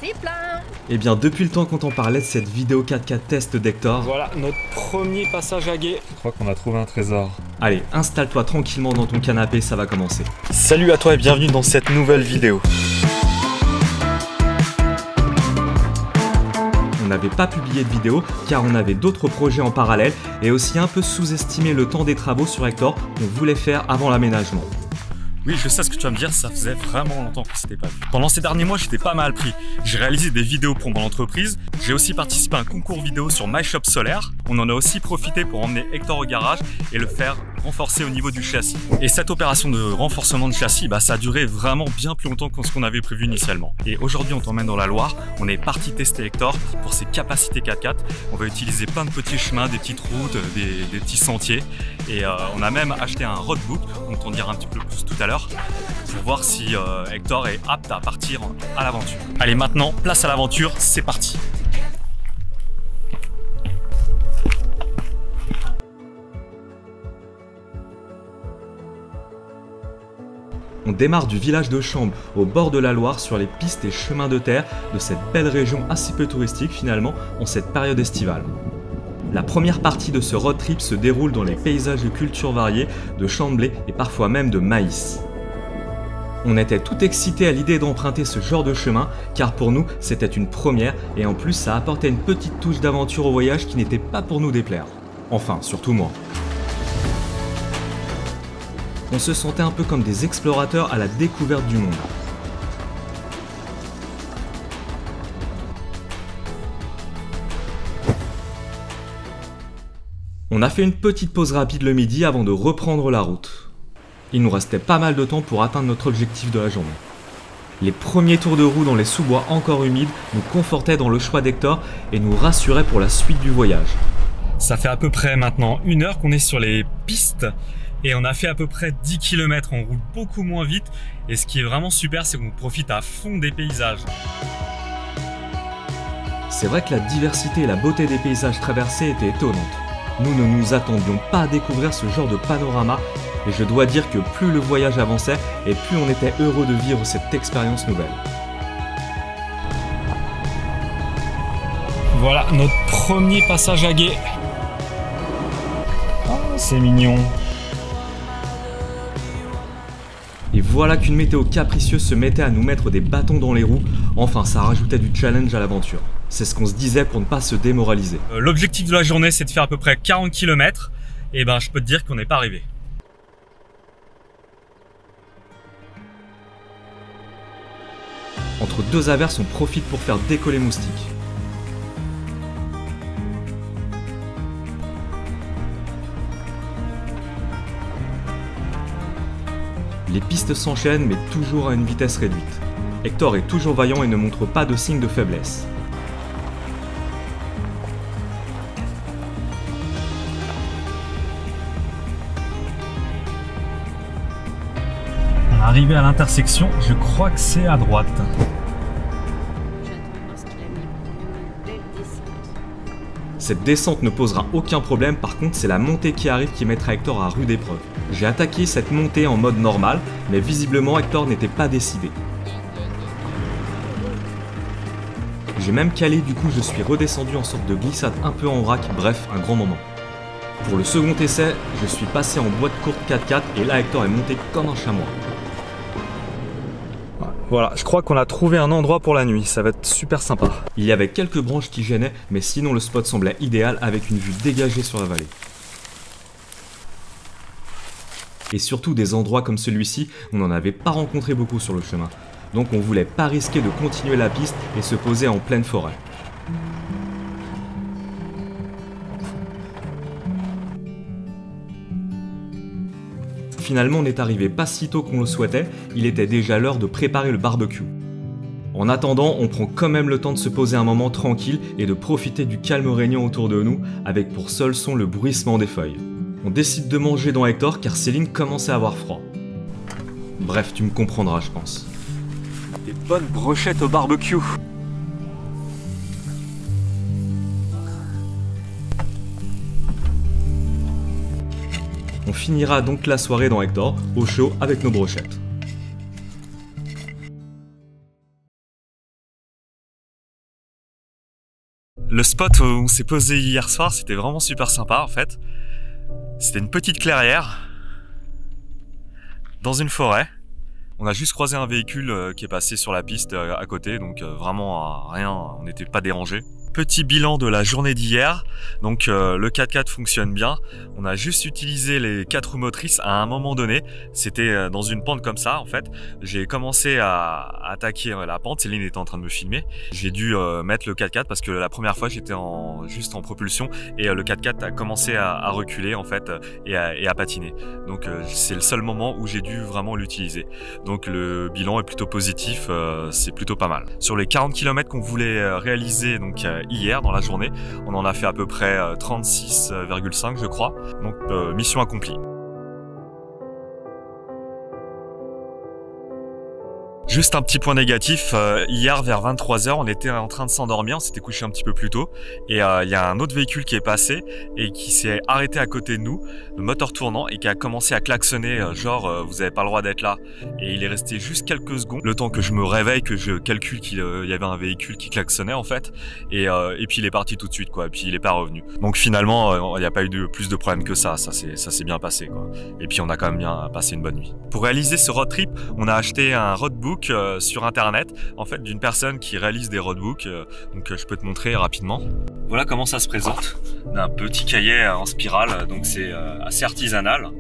C'est plein. Eh bien, depuis le temps qu'on t'en parlait de cette vidéo 4K test d'Hector, voilà notre premier passage à gué. Je crois qu'on a trouvé un trésor. Allez, installe-toi tranquillement dans ton canapé, ça va commencer. Salut à toi et bienvenue dans cette nouvelle vidéo. On n'avait pas publié de vidéo car on avait d'autres projets en parallèle et aussi un peu sous-estimé le temps des travaux sur Hector qu'on voulait faire avant l'aménagement. Oui, je sais ce que tu vas me dire, ça faisait vraiment longtemps qu'on s'était pas vu. Pendant ces derniers mois, j'étais pas mal pris. J'ai réalisé des vidéos pour mon entreprise. J'ai aussi participé à un concours vidéo sur MyShop Solaire. On en a aussi profité pour emmener Hector au garage et le faire renforcer au niveau du châssis. Et cette opération de renforcement de châssis, ça a duré vraiment bien plus longtemps que ce qu'on avait prévu initialement. Et aujourd'hui, on t'emmène dans la Loire. On est parti tester Hector pour ses capacités 4x4. On va utiliser plein de petits chemins, des petites routes, des petits sentiers. Et on a même acheté un roadbook, on t'en dira un petit peu plus tout à l'heure, pour voir si Hector est apte à partir à l'aventure. Allez, maintenant, place à l'aventure, c'est parti. On démarre du village de Chambre, au bord de la Loire, sur les pistes et chemins de terre de cette belle région assez peu touristique finalement en cette période estivale. La première partie de ce road trip se déroule dans les paysages de cultures variées, de champs de blé et parfois même de maïs. On était tout excités à l'idée d'emprunter ce genre de chemin car pour nous c'était une première et en plus ça apportait une petite touche d'aventure au voyage qui n'était pas pour nous déplaire. Enfin, surtout moi. On se sentait un peu comme des explorateurs à la découverte du monde. On a fait une petite pause rapide le midi avant de reprendre la route. Il nous restait pas mal de temps pour atteindre notre objectif de la journée. Les premiers tours de roue dans les sous-bois encore humides nous confortaient dans le choix d'Hector et nous rassuraient pour la suite du voyage. Ça fait à peu près maintenant 1 heure qu'on est sur les pistes et on a fait à peu près 10 km, on roule beaucoup moins vite et ce qui est vraiment super, c'est qu'on profite à fond des paysages. C'est vrai que la diversité et la beauté des paysages traversés étaient étonnantes. Nous ne nous attendions pas à découvrir ce genre de panorama et je dois dire que plus le voyage avançait et plus on était heureux de vivre cette expérience nouvelle. Voilà notre premier passage à gué. Oh, c'est mignon. Et voilà qu'une météo capricieuse se mettait à nous mettre des bâtons dans les roues, enfin ça rajoutait du challenge à l'aventure. C'est ce qu'on se disait pour ne pas se démoraliser. L'objectif de la journée c'est de faire à peu près 40 km et je peux te dire qu'on n'est pas arrivé. Entre deux averses, on profite pour faire décoller Moustique. Les pistes s'enchaînent mais toujours à une vitesse réduite. Hector est toujours vaillant et ne montre pas de signe de faiblesse. Arrivé à l'intersection, je crois que c'est à droite. Cette descente ne posera aucun problème, par contre c'est la montée qui arrive qui mettra Hector à rude épreuve. J'ai attaqué cette montée en mode normal, mais visiblement Hector n'était pas décidé. J'ai même calé, du coup je suis redescendu en sorte de glissade un peu en vrac, bref, un grand moment. Pour le second essai, je suis passé en boîte courte 4x4 et là Hector est monté comme un chamois. Voilà, je crois qu'on a trouvé un endroit pour la nuit, ça va être super sympa. Il y avait quelques branches qui gênaient, mais sinon le spot semblait idéal avec une vue dégagée sur la vallée. Et surtout des endroits comme celui-ci, on n'en avait pas rencontré beaucoup sur le chemin. Donc on voulait pas risquer de continuer la piste et se poser en pleine forêt. Finalement, on est arrivé pas si tôt qu'on le souhaitait, il était déjà l'heure de préparer le barbecue. En attendant, on prend quand même le temps de se poser un moment tranquille et de profiter du calme régnant autour de nous, avec pour seul son le bruissement des feuilles. On décide de manger dans Hector car Céline commençait à avoir froid. Bref, tu me comprendras, je pense. Des bonnes brochettes au barbecue. On finira donc la soirée dans Hector, au chaud avec nos brochettes. Le spot où on s'est posé hier soir, c'était vraiment super sympa en fait. C'était une petite clairière dans une forêt. On a juste croisé un véhicule qui est passé sur la piste à côté, donc vraiment rien, on n'était pas dérangé. Petit bilan de la journée d'hier, donc le 4x4 fonctionne bien, on a juste utilisé les 4 roues motrices à un moment donné, c'était dans une pente comme ça en fait, j'ai commencé à attaquer la pente, Céline était en train de me filmer, j'ai dû mettre le 4x4 parce que la première fois j'étais juste en propulsion et le 4x4 a commencé à reculer en fait et à patiner, donc c'est le seul moment où j'ai dû vraiment l'utiliser, donc le bilan est plutôt positif, c'est plutôt pas mal. Sur les 40 km qu'on voulait réaliser donc hier dans la journée, on en a fait à peu près 36,5 je crois, donc mission accomplie. Juste un petit point négatif, hier vers 23 h on était en train de s'endormir, on s'était couché un petit peu plus tôt et il y a un autre véhicule qui est passé et qui s'est arrêté à côté de nous, le moteur tournant, et qui a commencé à klaxonner genre vous avez pas le droit d'être là, et il est resté juste quelques secondes, le temps que je me réveille, que je calcule qu'il y avait un véhicule qui klaxonnait en fait, et puis il est parti tout de suite quoi, et puis il est pas revenu. Donc finalement il n'y a pas eu plus de problèmes que ça s'est bien passé quoi, et puis on a quand même bien passé une bonne nuit. Pour réaliser ce road trip, on a acheté un roadbook sur internet en fait d'une personne qui réalise des roadbooks, donc je peux te montrer rapidement. Voilà comment ça se présente, d'un petit cahier en spirale, donc c'est assez artisanal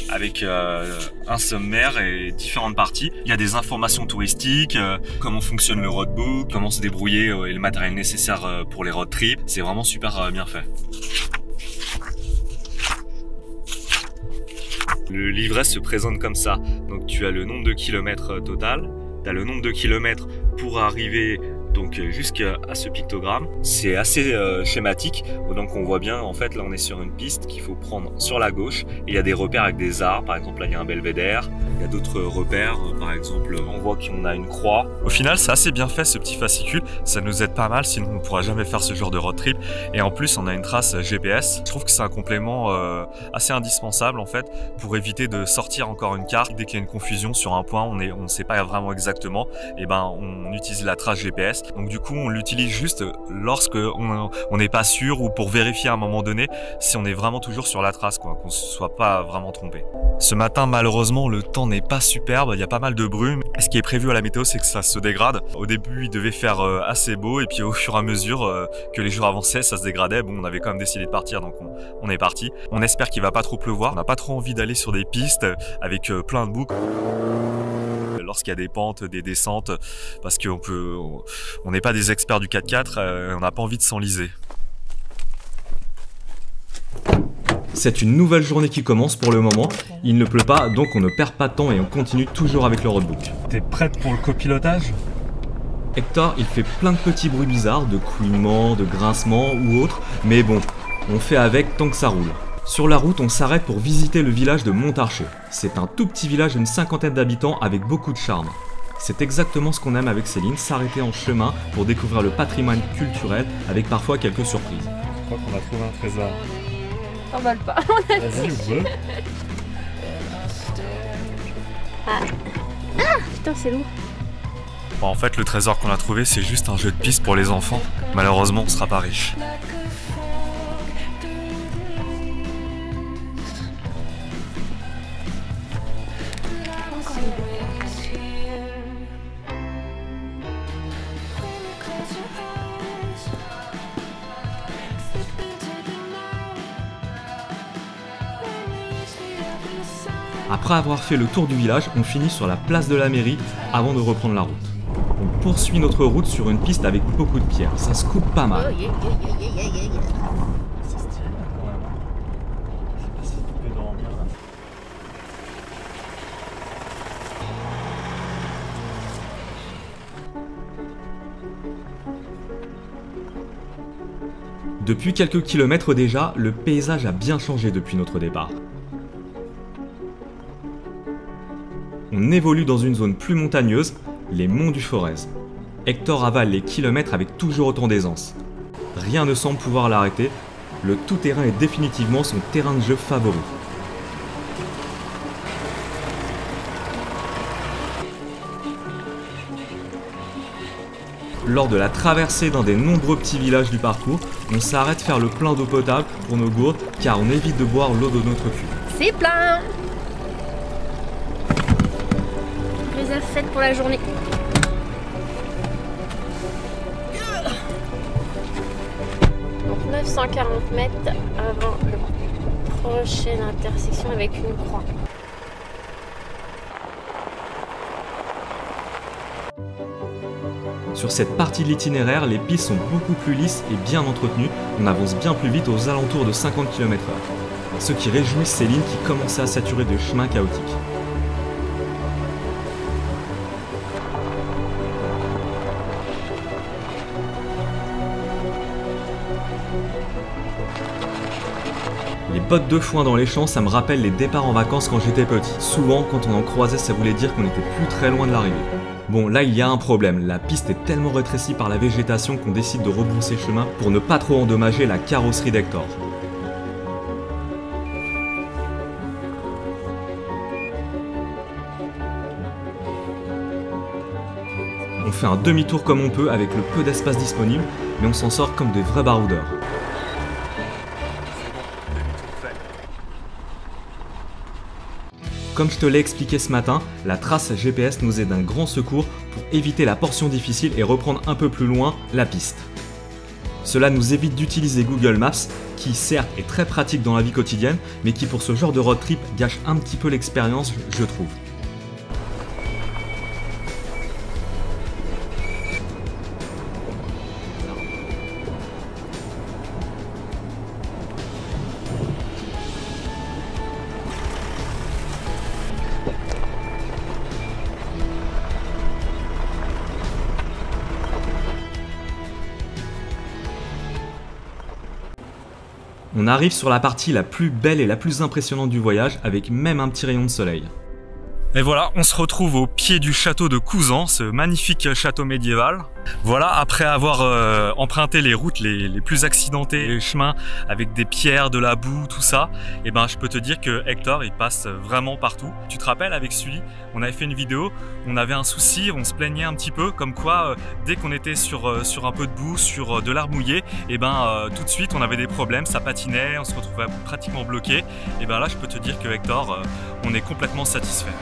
avec un sommaire et différentes parties. Il y a des informations touristiques, comment fonctionne le roadbook, comment se débrouiller et le matériel nécessaire pour les road trips. C'est vraiment super bien fait. Le livret se présente comme ça, donc tu as le nombre de kilomètres total, tu as le nombre de kilomètres pour arriver donc jusqu'à ce pictogramme. C'est assez schématique, donc on voit bien en fait là on est sur une piste qu'il faut prendre sur la gauche et il y a des repères avec des arbres, par exemple là il y a un belvédère, il y a d'autres repères, par exemple on voit qu'on a une croix. Au final c'est assez bien fait ce petit fascicule, ça nous aide pas mal, sinon on ne pourra jamais faire ce genre de road trip, et en plus on a une trace GPS. Je trouve que c'est un complément assez indispensable en fait pour éviter de sortir encore une carte. Dès qu'il y a une confusion sur un point, on ne sait pas vraiment exactement, et ben on utilise la trace GPS. Donc du coup on l'utilise juste lorsque on n'est pas sûr, ou pour vérifier à un moment donné si on est vraiment toujours sur la trace quoi, qu'on ne soit pas vraiment trompé. Ce matin malheureusement le temps n'est pas superbe, il y a pas mal de brume. Ce qui est prévu à la météo c'est que ça se dégrade. Au début il devait faire assez beau, et puis au fur et à mesure que les jours avançaient ça se dégradait. Bon, on avait quand même décidé de partir, donc on est parti. On espère qu'il va pas trop pleuvoir, on n'a pas trop envie d'aller sur des pistes avec plein de boucles lorsqu'il y a des pentes, des descentes, parce qu'on n'est pas des experts du 4x4, on n'a pas envie de s'enliser. C'est une nouvelle journée qui commence pour le moment, il ne pleut pas donc on ne perd pas de temps et on continue toujours avec le roadbook. T'es prête pour le copilotage ? Hector il fait plein de petits bruits bizarres, de couinements, de grincements ou autres, mais bon, on fait avec tant que ça roule. Sur la route, on s'arrête pour visiter le village de Montarcher. C'est un tout petit village d'une cinquantaine d'habitants avec beaucoup de charme. C'est exactement ce qu'on aime avec Céline, s'arrêter en chemin pour découvrir le patrimoine culturel avec parfois quelques surprises. Je crois qu'on a trouvé un trésor. T'emballes pas. Vas-y, ouvre. Ah, putain, c'est lourd. Bon, en fait, le trésor qu'on a trouvé, c'est juste un jeu de piste pour les enfants. Malheureusement, on sera pas riche. Après avoir fait le tour du village, on finit sur la place de la mairie avant de reprendre la route. On poursuit notre route sur une piste avec beaucoup de pierres, ça se coupe pas mal. Depuis quelques kilomètres déjà, le paysage a bien changé depuis notre départ. On évolue dans une zone plus montagneuse, les monts du Forez. Hector avale les kilomètres avec toujours autant d'aisance. Rien ne semble pouvoir l'arrêter, le tout-terrain est définitivement son terrain de jeu favori. Lors de la traversée d'un des nombreux petits villages du parcours, on s'arrête faire le plein d'eau potable pour nos gourdes car on évite de boire l'eau de notre cul. C'est plein. Réserve faite pour la journée. Donc 940 mètres avant la prochaine intersection avec une croix. Sur cette partie de l'itinéraire, les pistes sont beaucoup plus lisses et bien entretenues, on avance bien plus vite aux alentours de 50 km/h. Ce qui réjouit Céline qui commençait à saturer de chemins chaotiques. Les bottes de foin dans les champs, ça me rappelle les départs en vacances quand j'étais petit. Souvent, quand on en croisait, ça voulait dire qu'on était plus très loin de l'arrivée. Bon, là il y a un problème, la piste est tellement rétrécie par la végétation qu'on décide de rebrousser chemin pour ne pas trop endommager la carrosserie d'Hector. On fait un demi-tour comme on peut avec le peu d'espace disponible, mais on s'en sort comme des vrais baroudeurs. Comme je te l'ai expliqué ce matin, la trace GPS nous est d'un grand secours pour éviter la portion difficile et reprendre un peu plus loin la piste. Cela nous évite d'utiliser Google Maps, qui certes est très pratique dans la vie quotidienne, mais qui pour ce genre de road trip gâche un petit peu l'expérience, je trouve. On arrive sur la partie la plus belle et la plus impressionnante du voyage, avec même un petit rayon de soleil. Et voilà, on se retrouve au pied du château de Couzan, ce magnifique château médiéval. Voilà, après avoir emprunté les routes les plus accidentées, les chemins avec des pierres, de la boue, tout ça, et ben je peux te dire que Hector il passe vraiment partout. Tu te rappelles, avec Sully, on avait fait une vidéo, on avait un souci, on se plaignait un petit peu, comme quoi dès qu'on était sur un peu de boue, sur de l'herbe mouillée, et ben tout de suite on avait des problèmes, ça patinait, on se retrouvait pratiquement bloqué. Et ben là je peux te dire que Hector, on est complètement satisfait.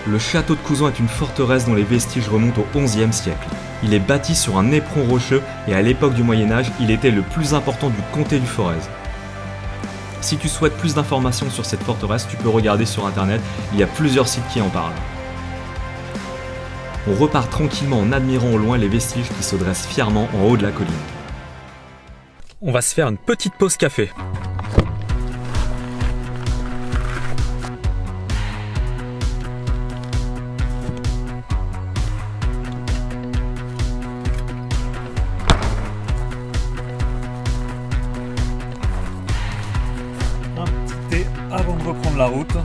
Le château de Couzan est une forteresse dont les vestiges remontent au XIe siècle. Il est bâti sur un éperon rocheux et à l'époque du Moyen-Âge, il était le plus important du comté du Forez. Si tu souhaites plus d'informations sur cette forteresse, tu peux regarder sur internet, il y a plusieurs sites qui en parlent. On repart tranquillement en admirant au loin les vestiges qui se dressent fièrement en haut de la colline. On va se faire une petite pause café. Avant de reprendre la route.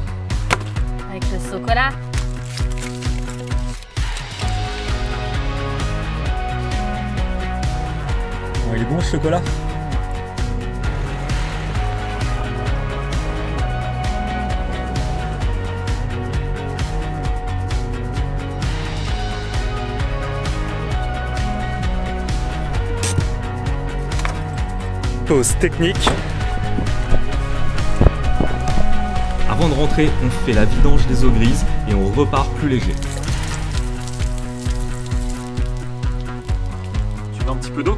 Avec le chocolat. Il est bon ce chocolat? Pause technique. Avant de rentrer, on fait la vidange des eaux grises et on repart plus léger. Tu veux un petit peu d'eau?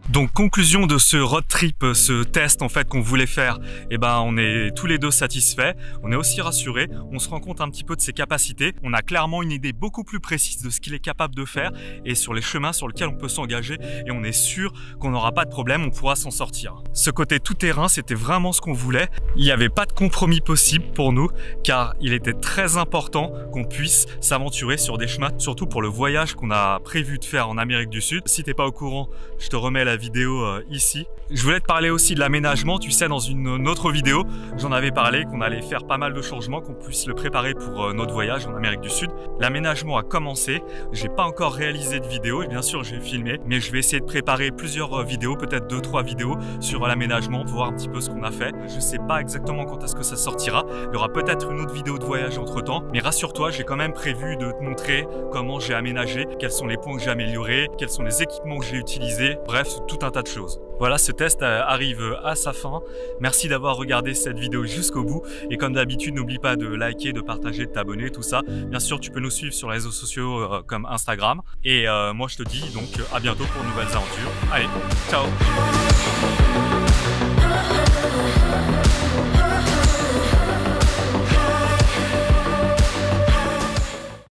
Donc conclusion de ce road trip, ce test en fait qu'on voulait faire, et ben on est tous les deux satisfaits, on est aussi rassurés, on se rend compte un petit peu de ses capacités, on a clairement une idée beaucoup plus précise de ce qu'il est capable de faire et sur les chemins sur lesquels on peut s'engager, et on est sûr qu'on n'aura pas de problème, on pourra s'en sortir. Ce côté tout terrain, c'était vraiment ce qu'on voulait, il n'y avait pas de compromis possible pour nous car il était très important qu'on puisse s'aventurer sur des chemins, surtout pour le voyage qu'on a prévu de faire en Amérique du Sud. Si t'es pas au courant, je te remets la vidéo vidéo ici. Je voulais te parler aussi de l'aménagement, tu sais, dans une autre vidéo, j'en avais parlé qu'on allait faire pas mal de changements, qu'on puisse le préparer pour notre voyage en Amérique du Sud. L'aménagement a commencé, j'ai pas encore réalisé de vidéo, bien sûr j'ai filmé, mais je vais essayer de préparer plusieurs vidéos, peut-être 2-3 vidéos sur l'aménagement, pour voir un petit peu ce qu'on a fait. Je sais pas exactement quand est-ce que ça sortira, il y aura peut-être une autre vidéo de voyage entre temps, mais rassure-toi, j'ai quand même prévu de te montrer comment j'ai aménagé, quels sont les points que j'ai améliorés, quels sont les équipements que j'ai utilisés, bref, tout un tas de choses. Voilà, ce test arrive à sa fin. Merci d'avoir regardé cette vidéo jusqu'au bout. Et comme d'habitude, n'oublie pas de liker, de partager, de t'abonner, tout ça. Bien sûr, tu peux nous suivre sur les réseaux sociaux comme Instagram. Et moi, je te dis donc à bientôt pour de nouvelles aventures. Allez, ciao!